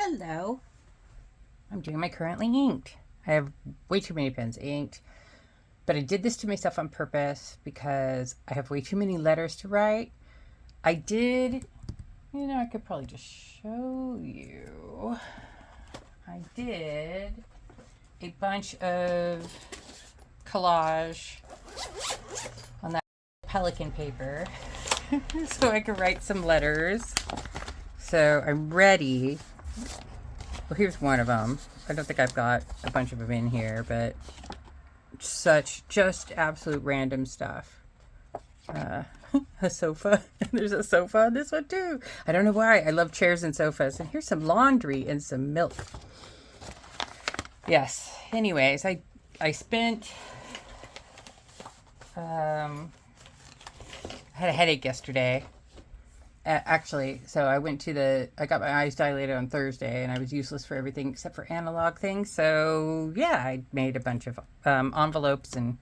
Hello. I'm doing my currently inked. I have way too many pens inked, but I did this to myself on purpose because I have way too many letters to write. I did, I could probably just show you. I did a bunch of collage on that pelican paper so I could write some letters. So I'm ready. Well, here's one of them. I don't think I've got a bunch of them in here, but just absolute random stuff. A sofa. There's a sofa on this one too. I don't know why. I love chairs and sofas. And here's some laundry and some milk. Yes. Anyways, I spent. I had a headache yesterday. Actually, so I got my eyes dilated on Thursday, and I was useless for everything except for analog things. So yeah, I made a bunch of envelopes and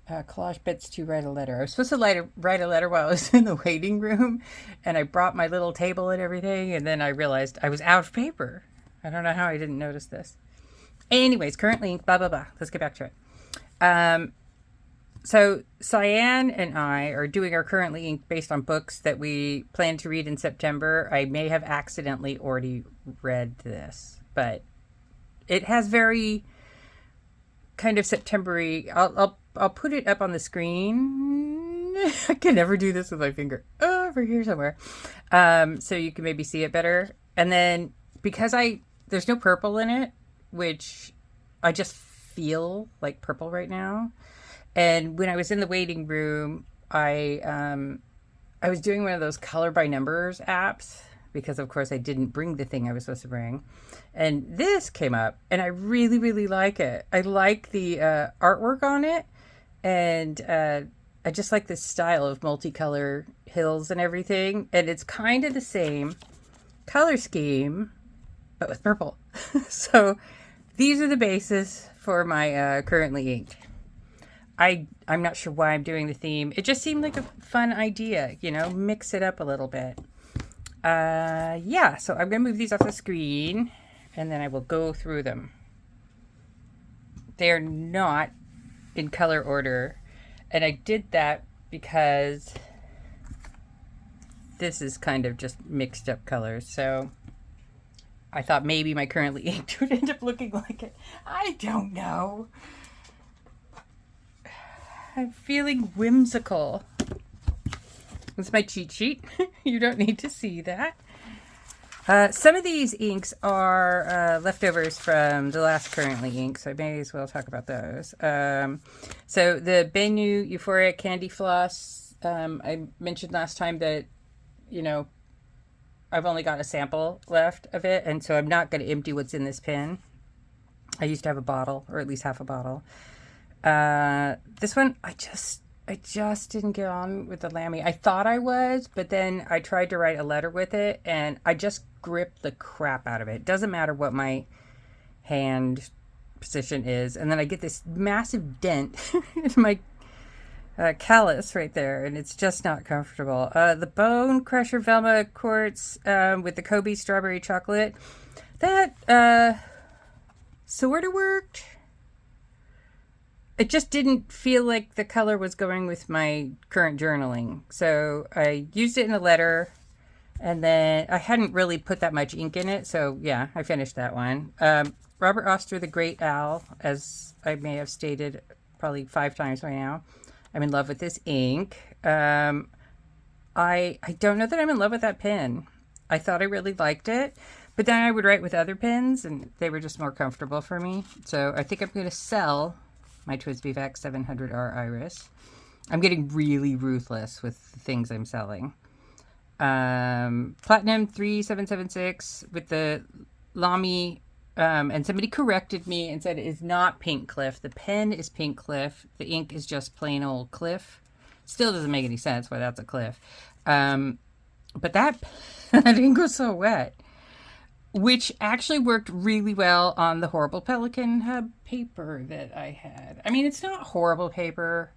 collage bits to write a letter. I was supposed to write a letter while I was in the waiting room, and I brought my little table and everything, and then I realized I was out of paper. I don't know how I didn't notice this. Anyways, currently, blah, blah, blah. Let's get back to it. So Cyan and I are doing our currently inked based on books that we plan to read in September. I may have accidentally already read this, but it has very kind of September-y. I'll put it up on the screen. I can never do this with my finger. Oh, over here somewhere. So you can maybe see it better. And then because there's no purple in it, which I just feel like purple right now. And when I was in the waiting room, I was doing one of those color by numbers apps because, of course, I didn't bring the thing I was supposed to bring. And this came up, and I really, really like it. I like the artwork on it, and I just like this style of multicolor hills and everything. And it's kind of the same color scheme, but with purple. So these are the bases for my currently inked. I'm not sure why I'm doing the theme. It just seemed like a fun idea, mix it up a little bit. Yeah, so I'm going to move these off the screen, and then I will go through them. They're not in color order, and I did that because this is kind of just mixed up colors, so I thought maybe my currently inked would end up looking like it. I don't know. I'm feeling whimsical. That's my cheat sheet. You don't need to see that. Some of these inks are leftovers from the last currently ink, so I may as well talk about those. So the Bennu Euphoria Candy Floss, I mentioned last time that, I've only got a sample left of it, and so I'm not going to empty what's in this pen. I used to have a bottle, or at least half a bottle. This one, I just didn't get on with the Lamy. I thought I was, but then I tried to write a letter with it, and I just gripped the crap out of it. It doesn't matter what my hand position is. And then I get this massive dent in my callus right there, and it's just not comfortable. The Bone Crusher Velma Quartz with the Kobe Strawberry Chocolate, that sort of worked. It just didn't feel like the color was going with my current journaling. So I used it in a letter, and then I hadn't really put that much ink in it. So yeah, I finished that one. Robert Oster, the Great Owl, as I may have stated probably 5 times by now. I'm in love with this ink. I don't know that I'm in love with that pen. I thought I really liked it, but then I would write with other pens, and they were just more comfortable for me. So I think I'm going to sell my TWSBI VAX 700R Iris. I'm getting really ruthless with the things I'm selling. Platinum 3776 with the Lamy, and somebody corrected me and said it is not Pink Cliff. The pen is Pink Cliff. The ink is just plain old Cliff. Still doesn't make any sense why that's a Cliff. But that ink was so wet, which actually worked really well on the horrible Pelican Hub paper that I had. I mean, it's not horrible paper.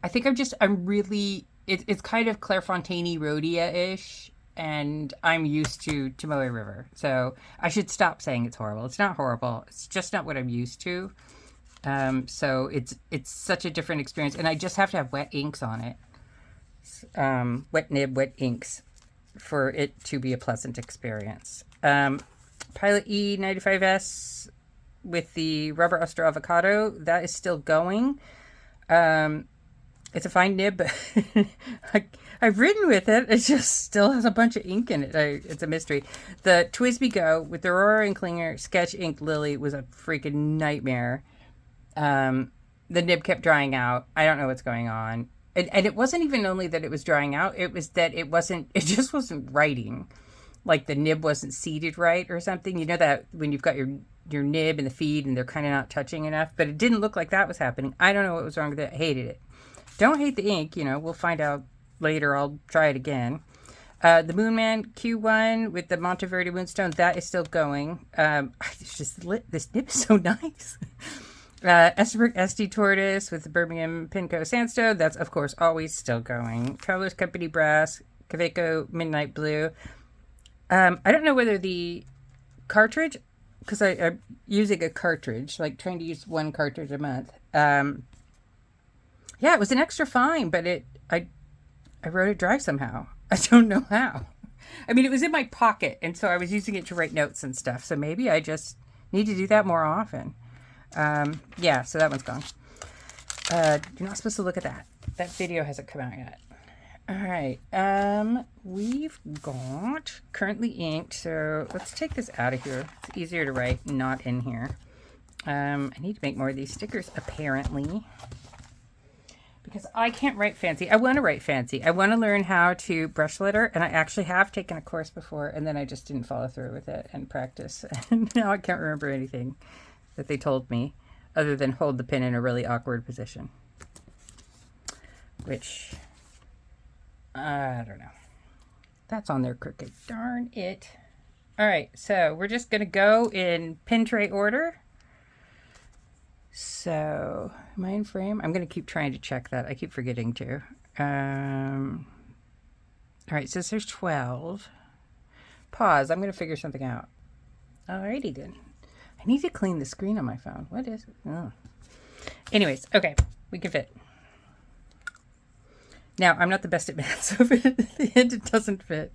I think it's kind of Clairefontaine Rhodia-ish. and I'm used to Tomoe River. So I should stop saying it's horrible. It's not horrible. It's just not what I'm used to. So it's such a different experience, and I just have to have wet inks on it. Wet nib, wet inks for it to be a pleasant experience. Pilot E95S with the rubber Oster avocado, that is still going. It's a fine nib, but I've written with it. It just still has a bunch of ink in it. It's a mystery. The Twisby Go with the Aurora and Klinger Sketch Ink Lily was a freaking nightmare. The nib kept drying out. I don't know what's going on. And it wasn't even only that it was drying out. It was that it just wasn't writing. Like the nib wasn't seated right or something. You know that when you've got your nib and the feed and they're kind of not touching enough. But it didn't look like that was happening. I don't know what was wrong with it. I hated it. Don't hate the ink. We'll find out later. I'll try it again. The Moonman Q1 with the Monteverde Moonstone, that is still going. It's just this nib is so nice. Estabrook SD Tortoise with the Birmingham Pinco Sandstone. That's, of course, always still going. Travelers Company Brass, Kaweco Midnight Blue. I don't know whether the cartridge, because I'm using a cartridge, like trying to use one cartridge a month. Yeah, it was an extra fine, but I wrote it dry somehow. I don't know how. I mean, it was in my pocket, and so I was using it to write notes and stuff. So maybe I just need to do that more often. Yeah, so that one's gone. You're not supposed to look at that. That video hasn't come out yet. All right. We've got currently inked. So let's take this out of here. It's easier to write not in here. I need to make more of these stickers, apparently, because I can't write fancy. I want to write fancy. I want to learn how to brush letter, and I actually have taken a course before, and then I just didn't follow through with it and practice. And now I can't remember anything that they told me other than hold the pen in a really awkward position, which I don't know. That's on there crooked. Darn it. All right, so we're just going to go in pin tray order. So, am I in frame? I'm going to keep trying to check that. I keep forgetting to. All right, so there's 12. Pause. I'm going to figure something out. Alrighty then. I need to clean the screen on my phone. What is it? Oh. Anyways, okay. We can fit. Now, I'm not the best at math, so if at the end it doesn't fit.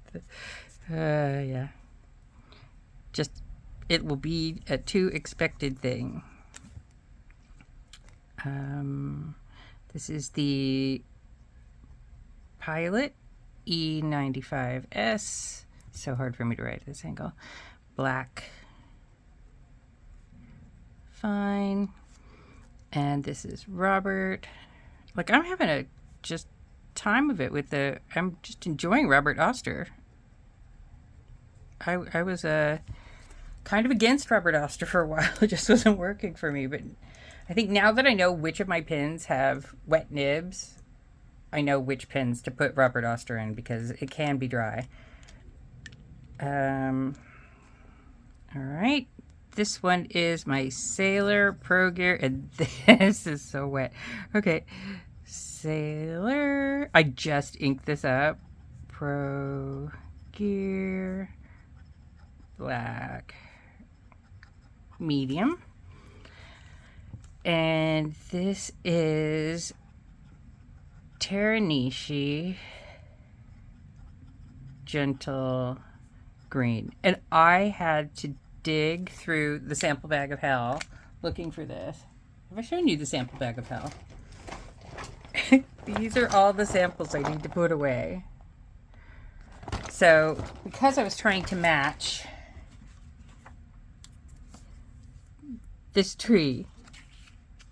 Yeah. Just, it will be a too expected thing. This is the Pilot E95S. So hard for me to write at this angle. Black. Fine. And this is Robert. Like, I'm having a just time of it with I'm just enjoying Robert Oster. I was kind of against Robert Oster for a while. It just wasn't working for me, but I think now that I know which of my pins have wet nibs, I know which pins to put Robert Oster in because it can be dry. All right. This one is my Sailor Pro Gear, and this is so wet. Okay. Sailor. I just inked this up. Pro Gear. Black. Medium. And this is Teranishi Gentle Green. And I had to dig through the sample bag of hell looking for this. Have I shown you the sample bag of hell? These are all the samples I need to put away. So, because I was trying to match this tree,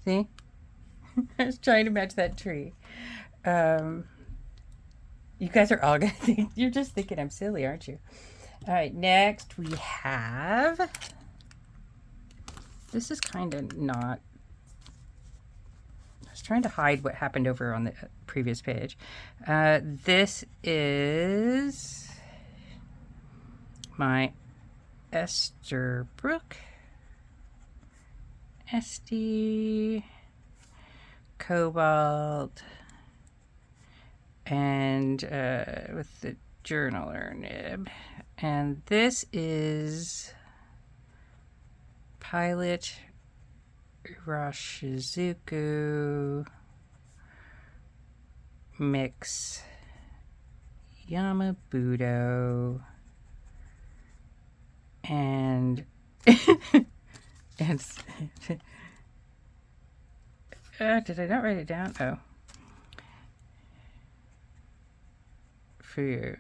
see? I was trying to match that tree. You guys are all gonna think, you're just thinking I'm silly, aren't you? All right, next we have, this is kind of not, I was trying to hide what happened over on the previous page. This is my Estabrook SD Cobalt, and with the journaler nib. And this is Pilot Rashizuku Mix Yamabudo and and did I not write it down? Oh, for you.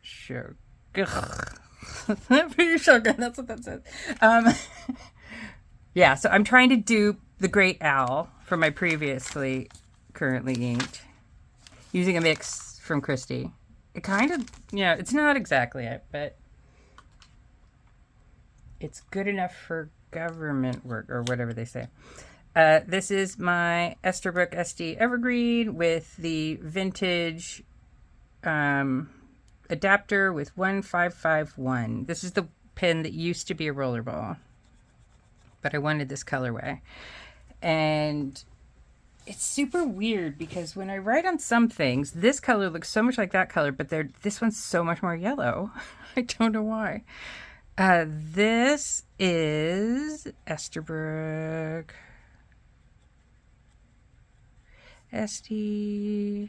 Sure. For your sugar, that's what that says. Yeah, so I'm trying to do the Great Owl for my currently inked, using a mix from Christy. It kind of, it's not exactly it, but it's good enough for government work, or whatever they say. This is my Esterbrook SD Evergreen with the vintage adapter with 1551. This is the pen that used to be a rollerball, but I wanted this colorway. And it's super weird because when I write on some things, this color looks so much like that color, but this one's so much more yellow. I don't know why. This is Esterbrook SD.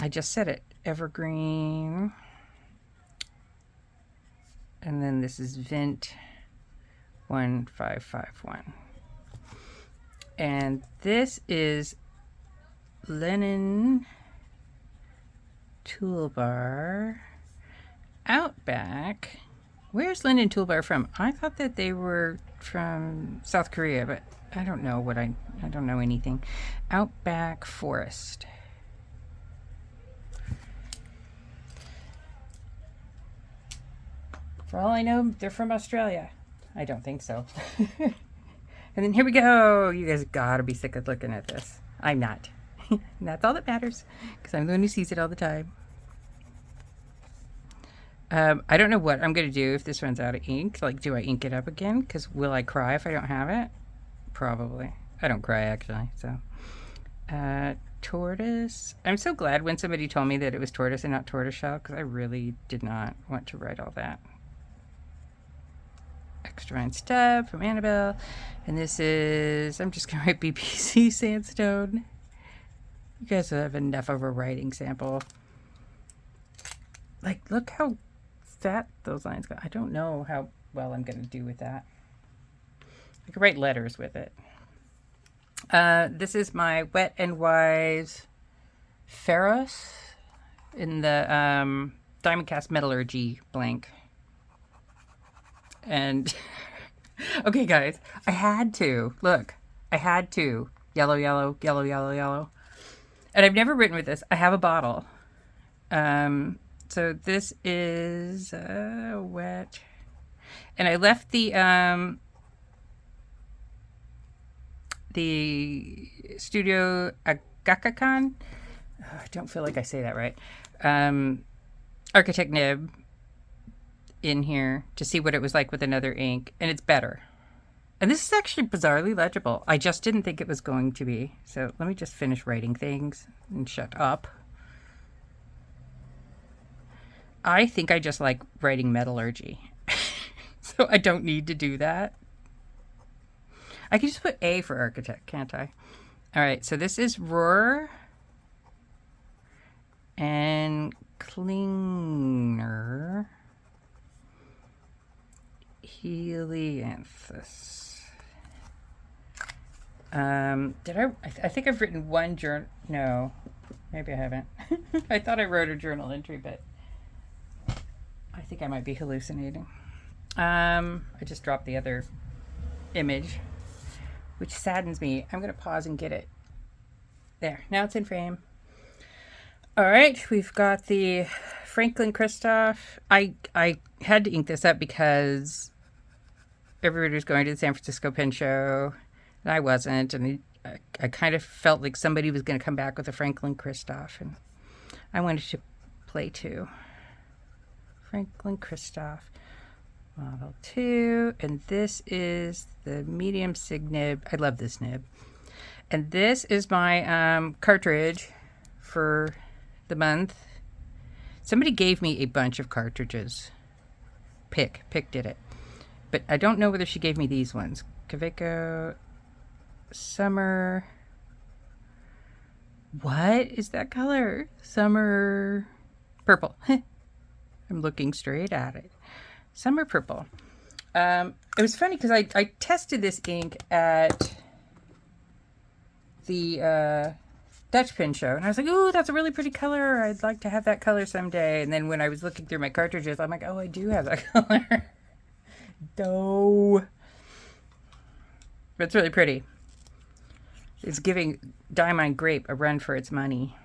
I just said it. Evergreen. And then this is Vint 1551. And this is Linen Toolbar Outback. Where's Linen Toolbar from? I thought that they were from South Korea, but I don't know I don't know anything. Outback Forest. For all I know, they're from Australia. I don't think so. And then here we go. You guys gotta be sick of looking at this. I'm not. And that's all that matters, because I'm the one who sees it all the time. I don't know what I'm going to do if this runs out of ink. Like, do I ink it up again? Because will I cry if I don't have it? Probably. I don't cry, actually. So, tortoise. I'm so glad when somebody told me that it was tortoise and not tortoiseshell, because I really did not want to write all that. Extra Fine Stub from Annabelle. And this is, I'm just going to write BPC Sandstone. You guys have enough of a writing sample. Like, look how fat those lines go. I don't know how well I'm going to do with that. I could write letters with it. This is my Wet and Wise Ferros in the Diamond Cast Metallurgy blank. And, okay guys, I had to. Look, I had to. Yellow, yellow, yellow, yellow, yellow. And I've never written with this. I have a bottle. So this is wet. And I left the Studio Agakakan. I don't feel like I say that right. Architect nib in here to see what it was like with another ink. And it's better. And this is actually bizarrely legible. I just didn't think it was going to be. So let me just finish writing things and shut up. I think I just like writing metallurgy. So I don't need to do that. I can just put A for architect, can't I? All right, so this is Roar and Klinger. Helianthus. I think I've written one journal. No, maybe I haven't. I thought I wrote a journal entry, but I think I might be hallucinating. I just dropped the other image, which saddens me. I'm going to pause and get it. There, now it's in frame. All right, we've got the Franklin Christoph. I had to ink this up because everybody was going to the San Francisco Pen Show, and I wasn't, and I kind of felt like somebody was going to come back with a Franklin Christoph, and I wanted to play too. Franklin Christoph Model 2, and this is the medium sig nib. I love this nib. And this is my cartridge for the month. Somebody gave me a bunch of cartridges. Pick did it. But I don't know whether she gave me these ones. Kaveco Summer. What is that color? Summer purple. I'm looking straight at it. Summer purple. It was funny because I tested this ink at the Dutch Pen Show, and I was like, "Ooh, that's a really pretty color. I'd like to have that color someday." And then when I was looking through my cartridges, I'm like, "Oh, I do have that color." Dough. But it's really pretty. It's giving Diamond Grape a run for its money.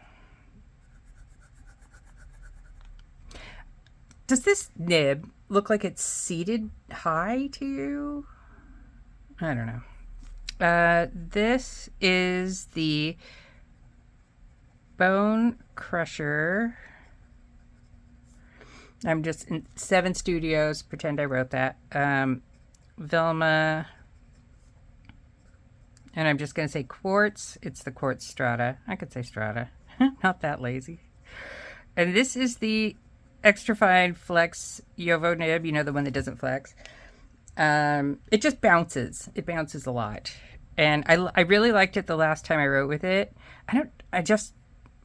Does this nib look like it's seated high to you? I don't know. This is the Bone Crusher. I'm just in 7 Studios. Pretend I wrote that. Velma. And I'm just going to say quartz. It's the quartz strata. I could say strata. Not that lazy. And this is the Extra Fine Flex Yovo nib. You know, the one that doesn't flex. It just bounces. It bounces a lot. And I really liked it the last time I wrote with it.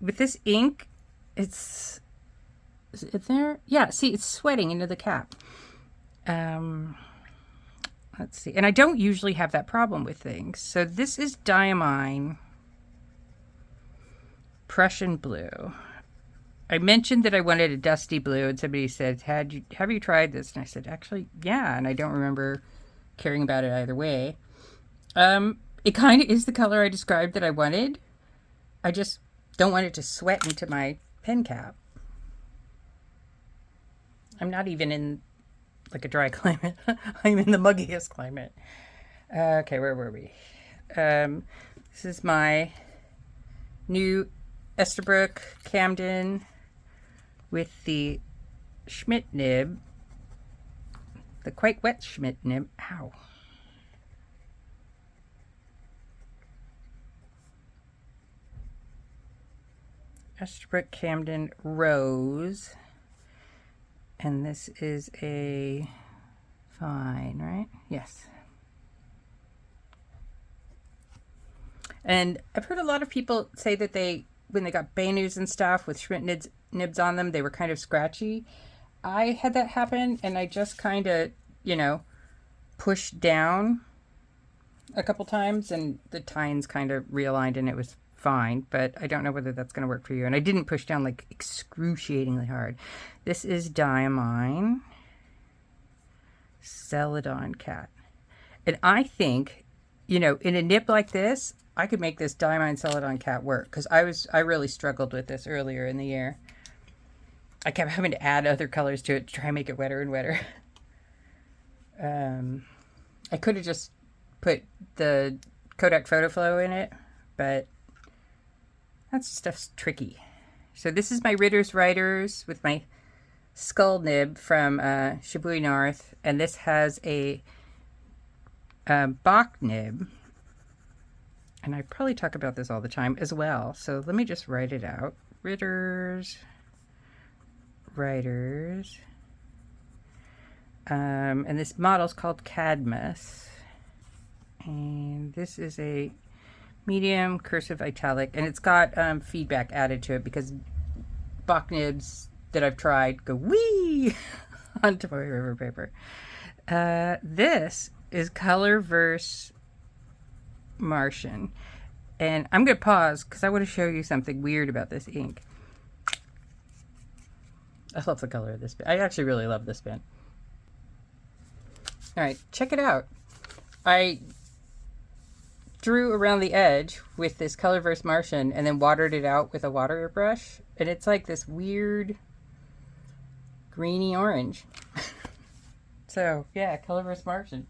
With this ink, is it there? Yeah, see, it's sweating into the cap. Let's see. And I don't usually have that problem with things. So this is Diamine Prussian Blue. I mentioned that I wanted a dusty blue, and somebody said, have you tried this? And I said, actually, yeah, and I don't remember caring about it either way. It kind of is the color I described that I wanted. I just don't want it to sweat into my pen cap. I'm not even in like a dry climate. I'm in the muggiest climate. Okay, where were we? This is my new Esterbrook Camden with the Schmidt nib, the quite wet Schmidt nib. Ow. Esterbrook Camden Rose. And this is a fine, right? Yes. And I've heard a lot of people say that when they got Benus and stuff with Schmidt nibs on them, they were kind of scratchy. I had that happen, and I just kind of, pushed down a couple times, and the tines kind of realigned, and it was fine, but I don't know whether that's going to work for you. And I didn't push down like excruciatingly hard. This is Diamine Celadon Cat. And I think, in a nib like this, I could make this Diamine Celadon Cat work, because I really struggled with this earlier in the year. I kept having to add other colors to it to try and make it wetter and wetter. I could have just put the Kodak Photo Flow in it, but that stuff's tricky. So this is my Ritter's Writers with my skull nib from Shibui North, and this has a Bach nib, and I probably talk about this all the time as well. So let me just write it out. Ritter's Writers, and this model's called Cadmus, and this is a medium cursive italic, and it's got feedback added to it because Bach nibs that I've tried go wee onto my river paper. This is Colorverse Martian, and I'm going to pause because I want to show you something weird about this ink. I love the color of this pen. I actually really love this pen. All right, check it out. I drew around the edge with this Colorverse Martian and then watered it out with a water brush, and it's like this weird greeny orange. So yeah, Colorverse Martian.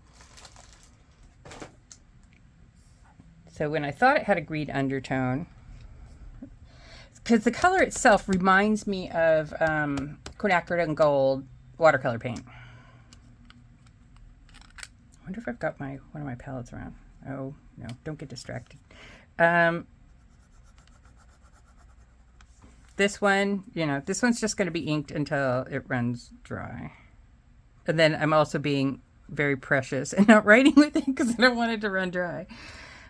So when I thought it had a green undertone, because the color itself reminds me of quinacridone and gold watercolor paint. I wonder if I've got one of my palettes around. Oh, no, don't get distracted. Um, this one, this one's just going to be inked until it runs dry. And then I'm also being very precious and not writing with it because I don't want it to run dry.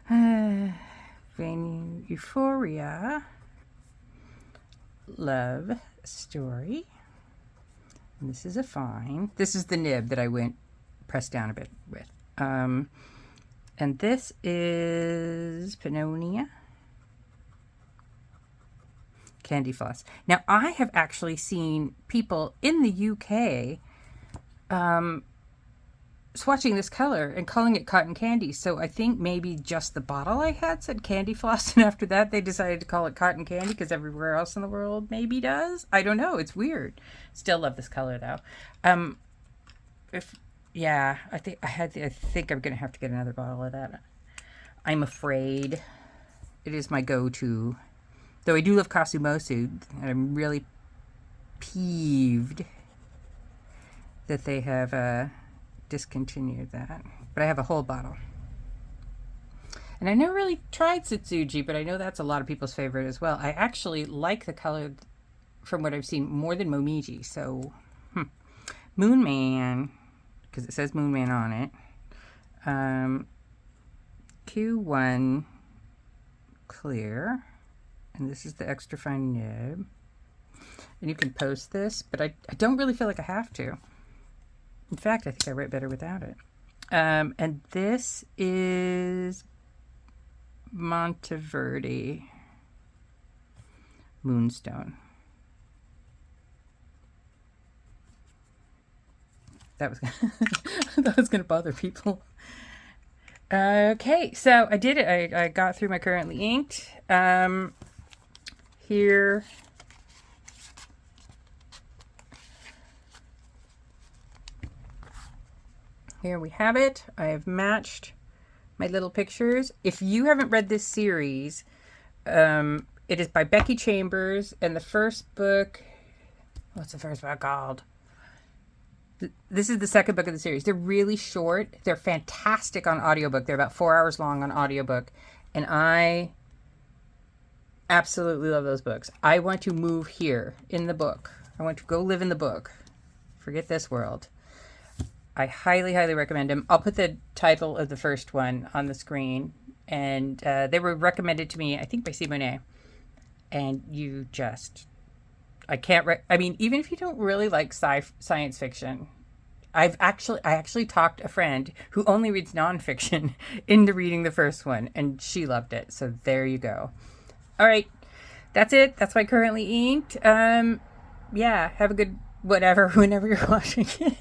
Vain Euphoria. Love Story. And this is a fine. This is the nib that I went pressed down a bit with. And this is Pannonia. Candy Floss. Now, I have actually seen people in the UK swatching this color and calling it cotton candy. So I think maybe just the bottle I had said candy floss, and after that they decided to call it cotton candy because everywhere else in the world maybe does. I don't know. It's weird. Still love this color though. I think I'm gonna have to get another bottle of that. I'm afraid it is my go-to. Though I do love Kasumosu, and I'm really peeved that they have discontinued that. But I have a whole bottle. And I never really tried Satsuji, but I know that's a lot of people's favorite as well. I actually like the color, from what I've seen, more than Momiji. So, Moon Man, because it says Moon Man on it. Q1 clear. And this is the extra fine nib. And you can post this, but I don't really feel like I have to. In fact, I think I write better without it. And this is Monteverde Moonstone. That was going to bother people. Okay, so I did it. I got through my currently inked. Here we have it. I have matched my little pictures. If you haven't read this series, it is by Becky Chambers, and the first book, what's the first book called? This is the second book of the series. They're really short. They're fantastic on audiobook. They're about 4 hours long on audiobook, and I absolutely love those books. I want to move here in the book. I want to go live in the book. Forget this world. I highly, highly recommend them. I'll put the title of the first one on the screen. And they were recommended to me, I think, by Simone. And you just... I mean, even if you don't really like science fiction, I actually talked a friend who only reads nonfiction into reading the first one. And she loved it. So there you go. All right. That's it. That's my currently inked. Yeah, have a good whatever whenever you're watching it.